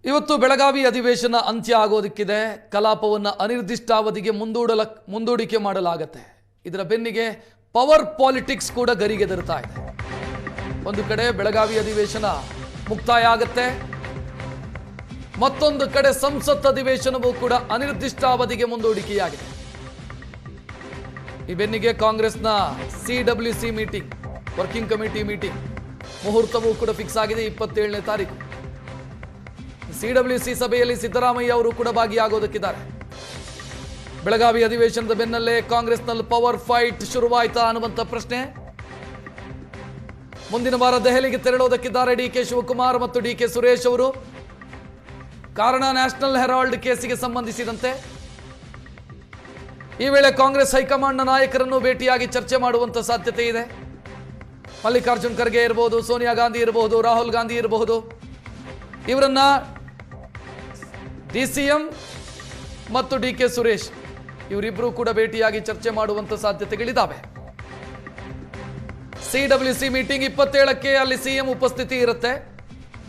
ಇವತ್ತು ಬೆಳಗಾವಿ ಅಧಿವೇಶನ ಅಂತ್ಯ ಆಗೋದಕ್ಕಿದೆ. ಕಲಾಪವನ್ನು ಅನಿರ್ದಿಷ್ಟಾವಧಿಗೆ ಮುಂದೂಡಿಕೆ ಮಾಡಲಾಗುತ್ತೆ. ಇದರ ಬೆನ್ನಿಗೆ ಪವರ್ ಪಾಲಿಟಿಕ್ಸ್ ಕೂಡ ಗರಿಗೆದರ್ತಾ ಇದೆ. ಒಂದು ಕಡೆ ಬೆಳಗಾವಿ ಅಧಿವೇಶನ ಮುಕ್ತಾಯ ಆಗುತ್ತೆ, ಮತ್ತೊಂದು ಕಡೆ ಸಂಸತ್ ಅಧಿವೇಶನವೂ ಕೂಡ ಅನಿರ್ದಿಷ್ಟಾವಧಿಗೆ ಮುಂದೂಡಿಕೆಯಾಗಿದೆ. ಈ ಬೆನ್ನಿಗೆ ಕಾಂಗ್ರೆಸ್ನ CWC meeting, working committee meeting ಮುಹೂರ್ತವೂ ಕೂಡ ಫಿಕ್ಸ್ ಆಗಿದೆ 27ನೇ ತಾರೀಕು. CWC ಸಭೆಯಲ್ಲಿ ಸಿದ್ದರಾಮಯ್ಯ ಅವರು ಕೂಡ ಭಾಗಿಯಾಗೋದಕ್ಕಿದ್ದಾರೆ. ಬೆಳಗಾವಿ ಅಧಿವೇಶನದ ಬೆನ್ನಲ್ಲೇ ಕಾಂಗ್ರೆಸ್ನಲ್ಲಿ ಪವರ್ ಫೈಟ್ ಶುರುವಾಯ್ತಾ ಅನ್ನುವಂಥ ಪ್ರಶ್ನೆ. ಮುಂದಿನ ವಾರ ದೆಹಲಿಗೆ ತೆರಳೋದಕ್ಕಿದ್ದಾರೆ DK ಶಿವಕುಮಾರ್ ಮತ್ತು DK ಸುರೇಶ್ ಅವರು. ಕಾರಣ ನ್ಯಾಷನಲ್ ಹೆರಾಲ್ಡ್ ಕೇಸಿಗೆ ಸಂಬಂಧಿಸಿದಂತೆ. ಈ ವೇಳೆ ಕಾಂಗ್ರೆಸ್ ಹೈಕಮಾಂಡ್ನ ನಾಯಕರನ್ನು ಭೇಟಿಯಾಗಿ ಚರ್ಚೆ ಮಾಡುವಂತ ಸಾಧ್ಯತೆ ಇದೆ. ಮಲ್ಲಿಕಾರ್ಜುನ್ ಖರ್ಗೆ ಇರಬಹುದು, ಸೋನಿಯಾ ಗಾಂಧಿ ಇರಬಹುದು, ರಾಹುಲ್ ಗಾಂಧಿ ಇರಬಹುದು. ಇವರನ್ನ DCM ಮತ್ತು DK ಸುರೇಶ್ ಇವರಿಬ್ಬರು ಕೂಡ ಭೇಟಿಯಾಗಿ ಚರ್ಚೆ ಮಾಡುವಂತ ಸಾಧ್ಯತೆಗಳಿದ್ದಾವೆ. CWC ಮೀಟಿಂಗ್ 27ಕ್ಕೆ ಅಲ್ಲಿ CM ಉಪಸ್ಥಿತಿ ಇರುತ್ತೆ.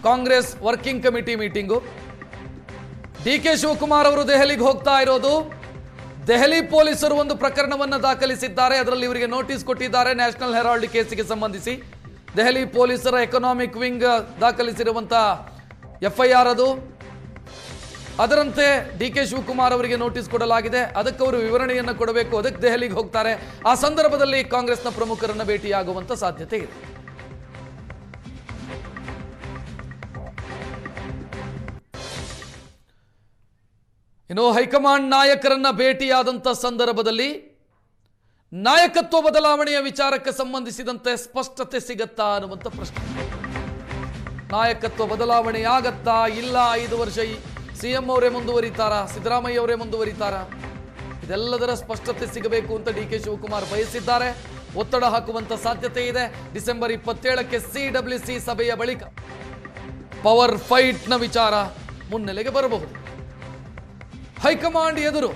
Congress working committee meeting. DK Shivakumar ಅವರು ದೆಹಲಿಗೆ ಹೋಗ್ತಾ ಇರೋದು. ದೆಹಲಿ ಪೊಲೀಸರು ಒಂದು ಪ್ರಕರಣವನ್ನು ದಾಖಲಿಸಿದ್ದಾರೆ. ಅದರಲ್ಲಿ ಇವರಿಗೆ ನೋಟಿಸ್ ಕೊಟ್ಟಿದ್ದಾರೆ ನ್ಯಾಷನಲ್ ಹೆರಾಲ್ಡ್ ಕೇಸಿಗೆ ಸಂಬಂಧಿಸಿ. ದೆಹಲಿ ಪೊಲೀಸರ ಎಕನಾಮಿಕ್ ವಿಂಗ್ ದಾಖಲಿಸಿರುವಂತ FIR ಅದು. ಅದರಂತೆ DK ಶಿವಕುಮಾರ್ ಅವರಿಗೆ ನೋಟಿಸ್ ಕೊಡಲಾಗಿದೆ. ಅದಕ್ಕೆ ಅವರು ವಿವರಣೆಯನ್ನು ಕೊಡಬೇಕು. ಅದಕ್ಕೆ ದೆಹಲಿಗೆ ಹೋಗ್ತಾರೆ. ಆ ಸಂದರ್ಭದಲ್ಲಿ ಕಾಂಗ್ರೆಸ್ನ ಪ್ರಮುಖರನ್ನ ಭೇಟಿಯಾಗುವಂತ ಸಾಧ್ಯತೆ ಇದೆ. ಇನ್ನು ಹೈಕಮಾಂಡ್ ನಾಯಕರನ್ನ ಭೇಟಿಯಾದಂಥ ಸಂದರ್ಭದಲ್ಲಿ ನಾಯಕತ್ವ ಬದಲಾವಣೆಯ ವಿಚಾರಕ್ಕೆ ಸಂಬಂಧಿಸಿದಂತೆ ಸ್ಪಷ್ಟತೆ ಸಿಗತ್ತಾ ಅನ್ನುವಂಥ ಪ್ರಶ್ನೆ. ನಾಯಕತ್ವ ಬದಲಾವಣೆಯಾಗತ್ತಾ ಇಲ್ಲ? 5 ವರ್ಷ CM ಅವರೇ ಮುಂದುವರಿತಾರಾ, ಸಿದ್ದರಾಮಯ್ಯ ಅವರೇ ಮುಂದುವರಿತಾರಾ? ಇದೆಲ್ಲದರ ಸ್ಪಷ್ಟತೆ ಸಿಗಬೇಕು ಅಂತ DK ಶಿವಕುಮಾರ್ ಬಯಸಿದ್ದಾರೆ. ಒತ್ತಡ ಹಾಕುವಂತ ಸಾಧ್ಯತೆ ಇದೆ. ಡಿಸೆಂಬರ್ 27ಕ್ಕೆ CWC ಸಭೆಯ ಬಳಿಕ ಪವರ್ ಫೈಟ್ನ ವಿಚಾರ ಮುನ್ನೆಲೆಗೆ ಬರಬಹುದು. ಹೈಕಮಾಂಡ್ ಎದುರು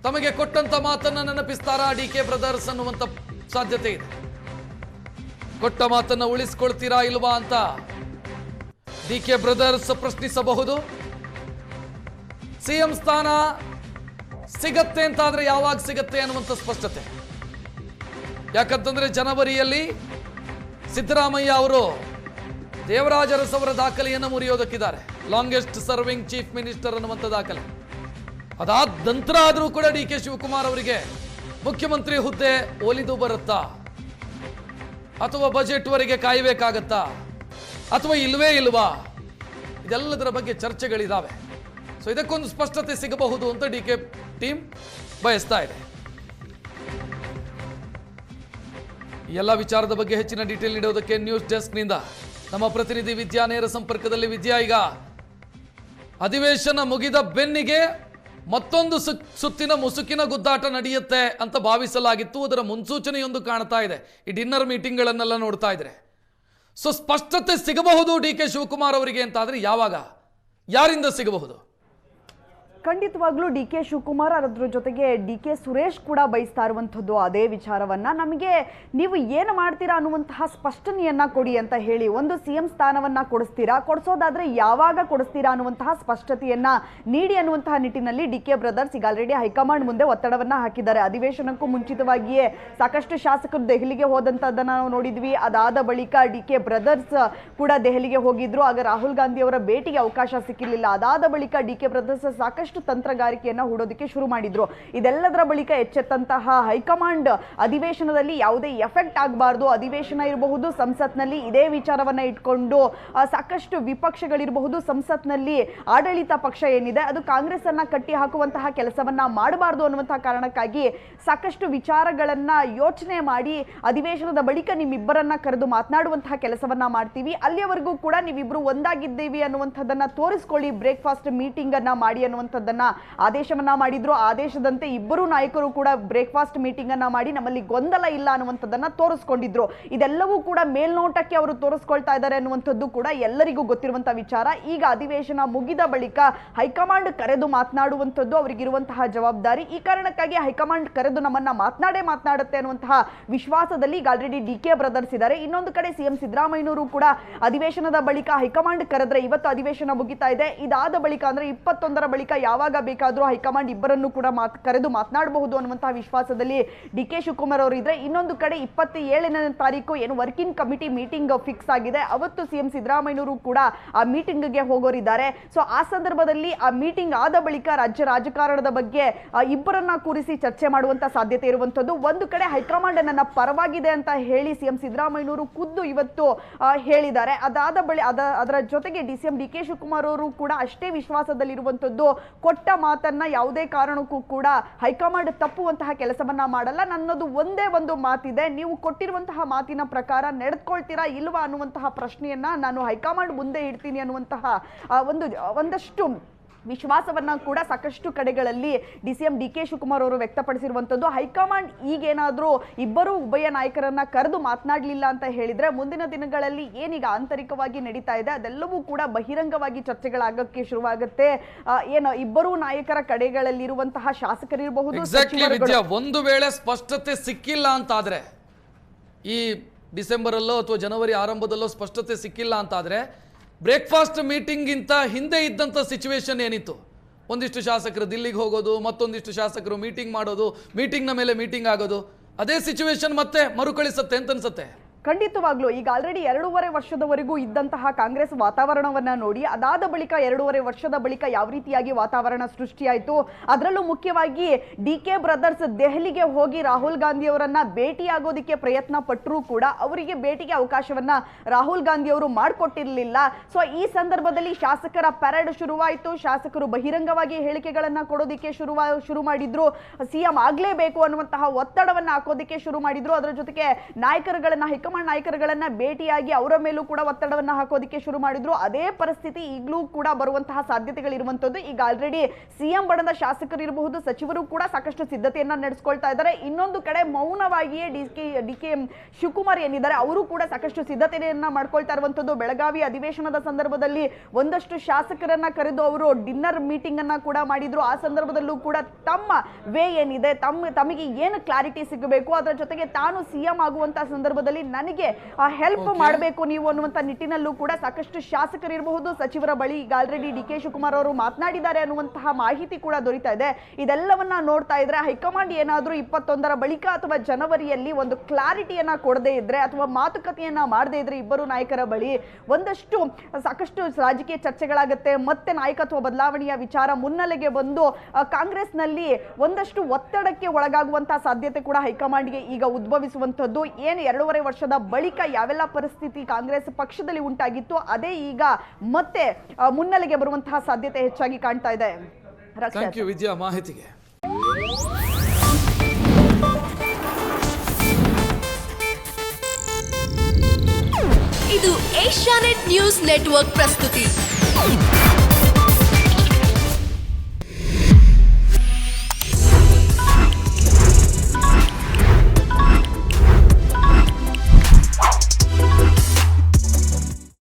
ತಮಗೆ ಕೊಟ್ಟಂತ ಮಾತನ್ನ ನೆನಪಿಸ್ತಾರಾ DK ಬ್ರದರ್ಸ್ ಅನ್ನುವಂತ ಸಾಧ್ಯತೆ ಇದೆ. ಕೊಟ್ಟ ಮಾತನ್ನ ಉಳಿಸ್ಕೊಳ್ತೀರಾ ಇಲ್ವಾ ಅಂತ DK ಬ್ರದರ್ಸ್ ಪ್ರಶ್ನಿಸಬಹುದು. CM ಸ್ಥಾನ ಸಿಗತ್ತೆ ಅಂತಾದ್ರೆ ಯಾವಾಗ ಸಿಗತ್ತೆ ಅನ್ನುವಂಥ ಸ್ಪಷ್ಟತೆ. ಯಾಕಂತಂದ್ರೆ ಜನವರಿಯಲ್ಲಿ ಸಿದ್ದರಾಮಯ್ಯ ಅವರು ದೇವರಾಜ ಅರಸು ಅವರ ದಾಖಲೆಯನ್ನು ಮುರಿಯೋದಕ್ಕಿದ್ದಾರೆ. ಲಾಂಗೆಸ್ಟ್ ಸರ್ವಿಂಗ್ ಚೀಫ್ ಮಿನಿಸ್ಟರ್ ಅನ್ನುವಂಥ ದಾಖಲೆ. ಅದಾದ ನಂತರ ಆದರೂ ಕೂಡ DK ಶಿವಕುಮಾರ್ ಅವರಿಗೆ ಮುಖ್ಯಮಂತ್ರಿ ಹುದ್ದೆ ಒಲಿದು ಬರುತ್ತಾ, ಅಥವಾ ಬಜೆಟ್ ವರೆಗೆ ಕಾಯಬೇಕಾಗತ್ತಾ, ಅಥವಾ ಇಲ್ವೇ ಇಲ್ವಾ? ಇದೆಲ್ಲದರ ಬಗ್ಗೆ ಚರ್ಚೆಗಳಿದ್ದಾವೆ. ಸೊ ಇದಕ್ಕೊಂದು ಸ್ಪಷ್ಟತೆ ಸಿಗಬಹುದು ಅಂತ DK ಟೀಮ್ ಬಯಸ್ತಾ ಇದೆ. ಎಲ್ಲ ವಿಚಾರದ ಬಗ್ಗೆ ಹೆಚ್ಚಿನ ಡೀಟೇಲ್ ನೀಡೋದಕ್ಕೆ ನ್ಯೂಸ್ ಡೆಸ್ಕ್ನಿಂದ ನಮ್ಮ ಪ್ರತಿನಿಧಿ ವಿದ್ಯಾ ನೇರ ಸಂಪರ್ಕದಲ್ಲಿ. ವಿದ್ಯಾ, ಈಗ ಅಧಿವೇಶನ ಮುಗಿದ ಬೆನ್ನಿಗೆ ಮತ್ತೊಂದು ಸುತ್ತಿನ ಮುಸುಕಿನ ಗುದ್ದಾಟ ನಡೆಯುತ್ತೆ ಅಂತ ಭಾವಿಸಲಾಗಿತ್ತು. ಅದರ ಮುನ್ಸೂಚನೆಯೊಂದು ಕಾಣ್ತಾ ಇದೆ ಈ ಡಿನ್ನರ್ ಮೀಟಿಂಗ್ಗಳನ್ನೆಲ್ಲ ನೋಡ್ತಾ ಇದ್ರೆ. ಸೊ ಸ್ಪಷ್ಟತೆ ಸಿಗಬಹುದು DK ಶಿವಕುಮಾರ್ ಅವರಿಗೆ ಅಂತಾದ್ರೆ ಯಾವಾಗ, ಯಾರಿಂದ ಸಿಗಬಹುದು? ಖಂಡಿತವಾಗ್ಲೂ DK ಶಿವಕುಮಾರ್ ಅದರ ಜೊತೆಗೆ DK ಸುರೇಶ್ ಕೂಡ ಬಯಸ್ತಾ ಇರುವಂಥದ್ದು ಅದೇ ವಿಚಾರವನ್ನ. ನಮಗೆ ನೀವು ಏನು ಮಾಡ್ತೀರಾ ಅನ್ನುವಂತಹ ಸ್ಪಷ್ಟನೆಯನ್ನ ಕೊಡಿ ಅಂತ ಹೇಳಿ. ಒಂದು CM ಸ್ಥಾನವನ್ನ ಕೊಡಿಸ್ತೀರಾ, ಕೊಡಿಸೋದಾದ್ರೆ ಯಾವಾಗ ಕೊಡಿಸ್ತೀರಾ ಅನ್ನುವಂತಹ ಸ್ಪಷ್ಟತೆಯನ್ನ ನೀಡಿ ಅನ್ನುವಂತಹ ನಿಟ್ಟಿನಲ್ಲಿ DK ಬ್ರದರ್ಸ್ ಈಗ ಆಲ್ರೆಡಿ ಹೈಕಮಾಂಡ್ ಮುಂದೆ ಒತ್ತಡವನ್ನ ಹಾಕಿದ್ದಾರೆ. ಅಧಿವೇಶನಕ್ಕೂ ಮುಂಚಿತವಾಗಿಯೇ ಸಾಕಷ್ಟು ಶಾಸಕರು ದೆಹಲಿಗೆ ಹೋದಂಥದ್ದನ್ನ ನಾವು ನೋಡಿದ್ವಿ. ಅದಾದ ಬಳಿಕ DK ಬ್ರದರ್ಸ್ ಕೂಡ ದೆಹಲಿಗೆ ಹೋಗಿದ್ರು. ಆಗ ರಾಹುಲ್ ಗಾಂಧಿ ಅವರ ಭೇಟಿಗೆ ಅವಕಾಶ ಸಿಕ್ಕಿರಲಿಲ್ಲ. ಅದಾದ ಬಳಿಕ DK ಬ್ರದರ್ಸ್ ಸಾಕಷ್ಟು ತಂತ್ರಗಾರಿಕೆಯನ್ನ ಹೂಡೋದಕ್ಕೆ ಶುರು ಮಾಡಿದ್ರು. ಇದೆಲ್ಲದರ ಬಳಿಕ ಎಚ್ಚೆತ್ತಂತಹ ಹೈಕಮಾಂಡ್ ಅಧಿವೇಶನದಲ್ಲಿ ಯಾವುದೇ ಎಫೆಕ್ಟ್ ಆಗಬಾರ್ದು, ಅಧಿವೇಶನ ಇರಬಹುದು ಸಂಸತ್ನಲ್ಲಿ ಇದೇ ವಿಚಾರವನ್ನ ಇಟ್ಕೊಂಡು ಸಾಕಷ್ಟು ವಿಪಕ್ಷಗಳಿರಬಹುದು, ಸಂಸತ್ನಲ್ಲಿ ಆಡಳಿತ ಪಕ್ಷ ಏನಿದೆ ಅದು ಕಾಂಗ್ರೆಸ್ ಅನ್ನ ಕಟ್ಟಿ ಹಾಕುವಂತಹ ಕೆಲಸವನ್ನ ಮಾಡಬಾರ್ದು ಅನ್ನುವಂತಹ ಕಾರಣಕ್ಕಾಗಿ ಸಾಕಷ್ಟು ವಿಚಾರಗಳನ್ನ ಯೋಚನೆ ಮಾಡಿ ಅಧಿವೇಶನದ ಬಳಿಕ ನಿಮ್ಮಿಬ್ಬರನ್ನ ಕರೆದು ಮಾತನಾಡುವಂತಹ ಕೆಲಸವನ್ನ ಮಾಡ್ತೀವಿ, ಅಲ್ಲಿಯವರೆಗೂ ಕೂಡ ನೀವಿಬ್ರು ಒಂದಾಗಿದ್ದೀವಿ ಅನ್ನುವಂಥದ್ದನ್ನ ತೋರಿಸ್ಕೊಳ್ಳಿ, ಬ್ರೇಕ್ಫಾಸ್ಟ್ ಮೀಟಿಂಗ್ ಅನ್ನ ಮಾಡಿ ಅನ್ನುವಂಥದ್ದು ಅನ್ನುವಂಥದ್ದನ್ನ ಆದೇಶವನ್ನ ಮಾಡಿದ್ರು. ಆದೇಶದಂತೆ ಇಬ್ಬರು ನಾಯಕರು ಕೂಡ ಬ್ರೇಕ್ಫಾಸ್ಟ್ ಮೀಟಿಂಗ್ ಅನ್ನ ಮಾಡಿ ನಮ್ಮಲ್ಲಿ ಗೊಂದಲ ಇಲ್ಲ ಅನ್ನುವಂಥದ್ದನ್ನ ತೋರಿಸ್ಕೊಂಡಿದ್ರು. ಇದೆಲ್ಲವೂ ಕೂಡ ಮೇಲ್ನೋಟಕ್ಕೆ ಅವರು ತೋರಿಸ್ಕೊಳ್ತಾ ಇದ್ದಾರೆ ಅನ್ನುವಂಥದ್ದು ಕೂಡ ಎಲ್ಲರಿಗೂ ಗೊತ್ತಿರುವಂತಹ ವಿಚಾರ. ಈಗ ಅಧಿವೇಶನ ಮುಗಿದ ಬಳಿಕ ಹೈಕಮಾಂಡ್ ಕರೆದು ಮಾತನಾಡುವಂಥದ್ದು ಅವರಿಗಿರುವಂತಹ ಜವಾಬ್ದಾರಿ. ಈ ಕಾರಣಕ್ಕಾಗಿ ಹೈಕಮಾಂಡ್ ಕರೆದು ನಮ್ಮನ್ನ ಮಾತನಾಡುತ್ತೆ ಅನ್ನುವಂತಹ ವಿಶ್ವಾಸದಲ್ಲಿ ಈಗ ಆಲ್ರೆಡಿ ಡಿಕೆ ಬ್ರದರ್ಸ್ ಇದ್ದಾರೆ. ಇನ್ನೊಂದು ಕಡೆ ಸಿಎಂ ಸಿದ್ದರಾಮಯ್ಯನವರು ಕೂಡ ಅಧಿವೇಶನದ ಬಳಿಕ ಹೈಕಮಾಂಡ್ ಕರೆದ್ರೆ, ಇವತ್ತು ಅಧಿವೇಶನ ಮುಗಿತಾ ಇದೆ, ಇದಾದ ಬಳಿಕ ಅಂದ್ರೆ 21ರ ಬಳಿಕ ಯಾವಾಗ ಬೇಕಾದ್ರೂ ಹೈಕಮಾಂಡ್ ಇಬ್ಬರನ್ನು ಕೂಡ ಕರೆದು ಮಾತನಾಡಬಹುದು ಅನ್ನುವಂತಹ ವಿಶ್ವಾಸದಲ್ಲಿ ಡಿಕೆ ಶಿವಕುಮಾರ್ ಅವರು ಇದ್ರೆ. ಇನ್ನೊಂದು ಕಡೆ 27ನೇ ತಾರೀಕು ಏನು ವರ್ಕಿಂಗ್ ಕಮಿಟಿ ಮೀಟಿಂಗ್ ಫಿಕ್ಸ್ ಆಗಿದೆ, ಅವತ್ತು ಸಿಎಂ ಸಿದ್ದರಾಮಯ್ಯನವರು ಕೂಡ ಆ ಮೀಟಿಂಗ್ಗೆ ಹೋಗೋರಿದ್ದಾರೆ. ಸೊ ಆ ಸಂದರ್ಭದಲ್ಲಿ ಆ ಮೀಟಿಂಗ್ ಆದ ಬಳಿಕ ರಾಜ್ಯ ರಾಜಕಾರಣದ ಬಗ್ಗೆ ಇಬ್ಬರನ್ನ ಕೂರಿಸಿ ಚರ್ಚೆ ಮಾಡುವಂತ ಸಾಧ್ಯತೆ ಇರುವಂತದ್ದು. ಒಂದು ಕಡೆ ಹೈಕಮಾಂಡ್ ನನ್ನ ಪರವಾಗಿದೆ ಅಂತ ಹೇಳಿ ಸಿಎಂ ಸಿದ್ದರಾಮಯ್ಯನವರು ಖುದ್ದು ಇವತ್ತು ಹೇಳಿದ್ದಾರೆ. ಅದರ ಜೊತೆಗೆ ಸಿಎಂ ಡಿ ಕೆ ಶಿವಕುಮಾರ್ ಅವರು ಕೂಡ ಅಷ್ಟೇ ವಿಶ್ವಾಸದಲ್ಲಿರುವಂತದ್ದು, ಕೊಟ್ಟ ಮಾತನ್ನ ಯಾವುದೇ ಕಾರಣಕ್ಕೂ ಕೂಡ ಹೈಕಮಾಂಡ್ ತಪ್ಪುವಂತಹ ಕೆಲಸವನ್ನ ಮಾಡಲ್ಲ. ನನ್ನದು ಒಂದೇ ಒಂದು ಮಾತಿದೆ, ನೀವು ಕೊಟ್ಟಿರುವಂತಹ ಮಾತಿನ ಪ್ರಕಾರ ನಡೆದುಕೊಳ್ತೀರಾ ಇಲ್ವಾ ಅನ್ನುವಂತಹ ಪ್ರಶ್ನೆಯನ್ನ ನಾನು ಹೈಕಮಾಂಡ್ ಮುಂದೆ ಇಡ್ತೀನಿ ಅನ್ನುವಂತಹ ಒಂದಷ್ಟು ವಿಶ್ವಾಸವನ್ನ ಕೂಡ ಸಾಕಷ್ಟು ಕಡೆಗಳಲ್ಲಿ ಸಿಎಂ ಡಿ ಕೆ ಶಿವಕುಮಾರ್ ಅವರು ವ್ಯಕ್ತಪಡಿಸಿರುವಂತದ್ದು. ಹೈಕಮಾಂಡ್ ಈಗೇನಾದ್ರೂ ಇಬ್ಬರು ಉಭಯ ನಾಯಕರನ್ನ ಕರೆದು ಮಾತನಾಡಲಿಲ್ಲ ಅಂತ ಹೇಳಿದ್ರೆ ಮುಂದಿನ ದಿನಗಳಲ್ಲಿ ಏನೀಗ ಆಂತರಿಕವಾಗಿ ನಡೀತಾ ಇದೆ ಅದೆಲ್ಲವೂ ಕೂಡ ಬಹಿರಂಗವಾಗಿ ಚರ್ಚೆಗಳಾಗಕ್ಕೆ ಶುರುವಾಗುತ್ತೆ. ಏನು ಇಬ್ಬರು ನಾಯಕರ ಕಡೆಗಳಲ್ಲಿರುವಂತಹ ಶಾಸಕರಿರಬಹುದು, ಒಂದು ವೇಳೆ ಸ್ಪಷ್ಟತೆ ಸಿಕ್ಕಿಲ್ಲ ಅಂತಾದ್ರೆ, ಈ ಡಿಸೆಂಬರ್ ಅಲ್ಲೋ ಅಥವಾ ಜನವರಿ ಆರಂಭದಲ್ಲೋ ಸ್ಪಷ್ಟತೆ ಸಿಕ್ಕಿಲ್ಲ ಅಂತಾದ್ರೆ, ಬ್ರೇಕ್ಫಾಸ್ಟ್ ಮೀಟಿಂಗ್ಗಿಂತ ಹಿಂದೆ ಇದ್ದಂಥ ಸಿಚುವೇಶನ್ ಏನಿತ್ತು, ಒಂದಿಷ್ಟು ಶಾಸಕರು ದಿಲ್ಲಿಗೆ ಹೋಗೋದು, ಮತ್ತೊಂದಿಷ್ಟು ಶಾಸಕರು ಮೀಟಿಂಗ್ ಮಾಡೋದು, ಮೀಟಿಂಗ್ನ ಮೇಲೆ ಮೀಟಿಂಗ್ ಆಗೋದು, ಅದೇ ಸಿಚುವೇಶನ್ ಮತ್ತೆ ಮರುಕಳಿಸುತ್ತೆ ಅಂತ ಅನ್ಸುತ್ತೆ. ಖಂಡಿತವಾಗ್ಲೂ ಈಗ ಆಲ್ರೆಡಿ 2.5 ವರ್ಷದವರೆಗೂ ಇದ್ದಂತಹ ಕಾಂಗ್ರೆಸ್ ವಾತಾವರಣವನ್ನ ನೋಡಿ, ಅದಾದ ಬಳಿಕ 2.5 ವರ್ಷದ ಬಳಿಕ ಯಾವ ರೀತಿಯಾಗಿ ವಾತಾವರಣ ಸೃಷ್ಟಿಯಾಯಿತು, ಅದರಲ್ಲೂ ಮುಖ್ಯವಾಗಿ ಡಿ ಕೆ ಬ್ರದರ್ಸ್ ದೆಹಲಿಗೆ ಹೋಗಿ ರಾಹುಲ್ ಗಾಂಧಿ ಅವರನ್ನ ಭೇಟಿಯಾಗೋದಕ್ಕೆ ಪ್ರಯತ್ನ ಪಟ್ಟರೂ ಕೂಡ ಅವರಿಗೆ ಭೇಟಿಗೆ ಅವಕಾಶವನ್ನ ರಾಹುಲ್ ಗಾಂಧಿ ಅವರು ಮಾಡಿಕೊಟ್ಟಿರಲಿಲ್ಲ. ಸೊ ಈ ಸಂದರ್ಭದಲ್ಲಿ ಶಾಸಕರ ಪರೇಡ್ ಶುರುವಾಯಿತು, ಶಾಸಕರು ಬಹಿರಂಗವಾಗಿ ಹೇಳಿಕೆಗಳನ್ನ ಕೊಡೋದಕ್ಕೆ ಶುರು ಮಾಡಿದ್ರು, ಸಿಎಂ ಆಗ್ಲೇಬೇಕು ಅನ್ನುವಂತಹ ಒತ್ತಡವನ್ನ ಹಾಕೋದಕ್ಕೆ ಶುರು ಮಾಡಿದ್ರು. ಅದರ ಜೊತೆಗೆ ಹೈಕಮಾಂಡ್ ನಾಯಕರುಗಳನ್ನ ಭೇಟಿಯಾಗಿ ಅವರ ಮೇಲೂ ಕೂಡ ಒತ್ತಡವನ್ನ ಹಾಕೋದಕ್ಕೆ ಶುರು ಮಾಡಿದ್ರು. ಅದೇ ಪರಿಸ್ಥಿತಿ ಈಗಲೂ ಕೂಡ ಬರುವಂತಹ ಸಾಧ್ಯತೆಗಳಿರುವಂತದ್ದು. ಈಗ ಆಲ್ರೆಡಿ ಸಿಎಂ ಬಣದ ಶಾಸಕರು ಇರಬಹುದು, ಸಚಿವರು ಕೂಡ ಸಾಕಷ್ಟು ಸಿದ್ಧತೆಯನ್ನ ನಡೆಸ್ಕೊಳ್ತಾ ಇದ್ದಾರೆ. ಇನ್ನೊಂದು ಕಡೆ ಮೌನವಾಗಿಯೇ ಡಿ ಕೆ ಶಿವಕುಮಾರ್ ಏನಿದ್ದಾರೆ ಅವರು ಕೂಡ ಸಾಕಷ್ಟು ಸಿದ್ಧತೆಯನ್ನ ಮಾಡ್ಕೊಳ್ತಾ ಇರುವಂತದ್ದು. ಬೆಳಗಾವಿ ಅಧಿವೇಶನದ ಸಂದರ್ಭದಲ್ಲಿ ಒಂದಷ್ಟು ಶಾಸಕರನ್ನ ಕರೆದು ಅವರು ಡಿನ್ನರ್ ಮೀಟಿಂಗ್ ಅನ್ನ ಕೂಡ ಮಾಡಿದ್ರು. ಆ ಸಂದರ್ಭದಲ್ಲೂ ಕೂಡ ತಮ್ಮ ವೇ ಏನಿದೆ, ತಮಗೆ ಏನು ಕ್ಲಾರಿಟಿ ಸಿಗಬೇಕು, ಅದರ ಜೊತೆಗೆ ತಾನು ಸಿಎಂ ಆಗುವಂತಹ ಸಂದರ್ಭದಲ್ಲಿ ನನಗೆ ಹೆಲ್ಪ್ ಮಾಡಬೇಕು ನೀವು ಅನ್ನುವಂತ ನಿಟ್ಟಿನಲ್ಲೂ ಕೂಡ ಸಾಕಷ್ಟು ಶಾಸಕರಿರಬಹುದು, ಸಚಿವರ ಬಳಿ ಈಗ ಆಲ್ರೆಡಿ ಡಿ ಕೆ ಶಿವಕುಮಾರ್ ಅವರು ಮಾತನಾಡಿದ್ದಾರೆ ಅನ್ನುವಂತಹ ಮಾಹಿತಿ ಕೂಡ ದೊರೀತಾ ಇದೆ. ಇದೆಲ್ಲವನ್ನ ನೋಡ್ತಾ ಇದ್ರೆ ಹೈಕಮಾಂಡ್ ಏನಾದ್ರೂ 21ರ ಬಳಿಕ ಅಥವಾ ಜನವರಿಯಲ್ಲಿ ಒಂದು ಕ್ಲಾರಿಟಿಯನ್ನ ಕೊಡದೇ ಇದ್ರೆ ಅಥವಾ ಮಾತುಕತೆಯನ್ನ ಮಾಡದೇ ಇದ್ರೆ ಇಬ್ಬರು ನಾಯಕರ ಬಳಿ ಸಾಕಷ್ಟು ರಾಜಕೀಯ ಚರ್ಚೆಗಳಾಗುತ್ತೆ. ಮತ್ತೆ ನಾಯಕತ್ವ ಬದಲಾವಣೆಯ ವಿಚಾರ ಮುನ್ನೆಲೆಗೆ ಬಂದು ಕಾಂಗ್ರೆಸ್ನಲ್ಲಿ ಒಂದಷ್ಟು ಒತ್ತಡಕ್ಕೆ ಒಳಗಾಗುವಂತಹ ಸಾಧ್ಯತೆ ಕೂಡ ಹೈಕಮಾಂಡ್ಗೆ ಈಗ ಉದ್ಭವಿಸುವಂತದ್ದು. ಏನು 2.5 ವರ್ಷದ ಬಳಿಕ ಯಾವೆಲ್ಲ ಪರಿಸ್ಥಿತಿ ಕಾಂಗ್ರೆಸ್ ಪಕ್ಷದಲ್ಲಿ ಉಂಟಾಗಿತ್ತು ಅದೇ ಈಗ ಮತ್ತೆ ಮುನ್ನೆಲೆಗೆ ಬರುವಂತಹ ಸಾಧ್ಯತೆ ಹೆಚ್ಚಾಗಿ ಕಾಣ್ತಾ ಇದೆ. ಥ್ಯಾಂಕ್ ಯು ವಿದ್ಯಾ ಮಾಹಿತಿಗೆ. ಇದು ಏಷ್ಯಾನೆಟ್ ನ್ಯೂಸ್ ನೆಟ್ವರ್ಕ್ ಪ್ರಸ್ತುತಿ.